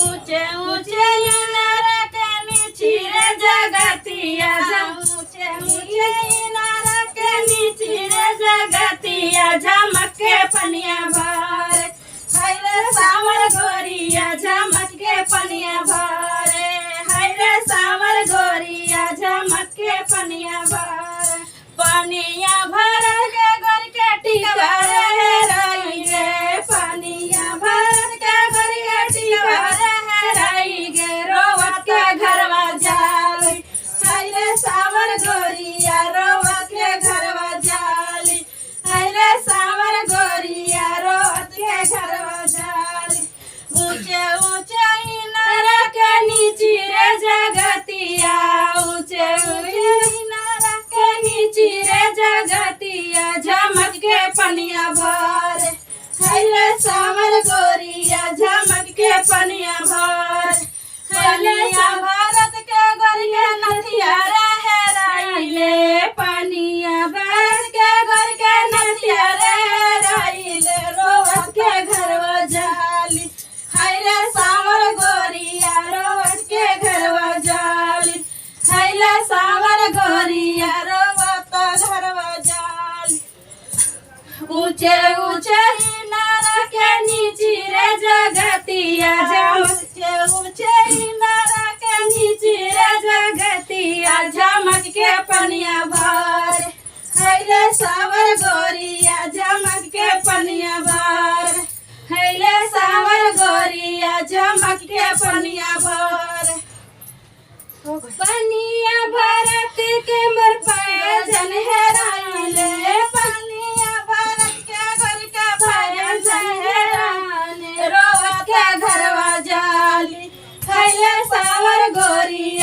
ऊंचे ऊंचे इनारा के नीचे रे जगतिया ऊंचे ऊंचे इनारा के नीचे रे जगतिया झमक के पनिया भर हाय रे सावर गोरिया झमक के पनिया भर हाय रे सावर गोरिया झमक के पनिया भर पनिया भर के गोर के टिका रहे रही गे पनिया भर के गोर के टिका रहे रही गे रोवत के घरवा जाली हाय रे सावर गोरिया रोवत के घरवा जाली हाय रे सावर गोरिया रोवत के घरवा जाली ऊंचे ऊंचे इनारा के नीचे रे जगतिया ऊंचे ऊंचे इनारा के नीचे रे जगतिया झमक के पनिया भर हाय रे सावर गोरिया झमक के पनिया भर पनिया भारत के गोरिया नथिया रहे राइले पनिया भारत के गोर के नथिया रहे राइले रोवत के घरवा जाली हाय रे सावर गोरिया रोवत के घरवा जाली हाय रे सावर गोरिया रोवत घरवा जाली ऊंचे ऊंचे इनारा के नीचे रे जगतिया ऊंचे ऊंचे इनारा के नीचे रे जगतिया झमक के पनिया भर हाय रे सावर गोरिया झमक के पनिया भर हाय रे सावर गोरिया झमक के पनिया भर पनिया भारत के मोर भजन हेराइले पनिया भारत के घर का भजन हेराइले रोवत के घरवा जाली हाय रे सावर गोरिया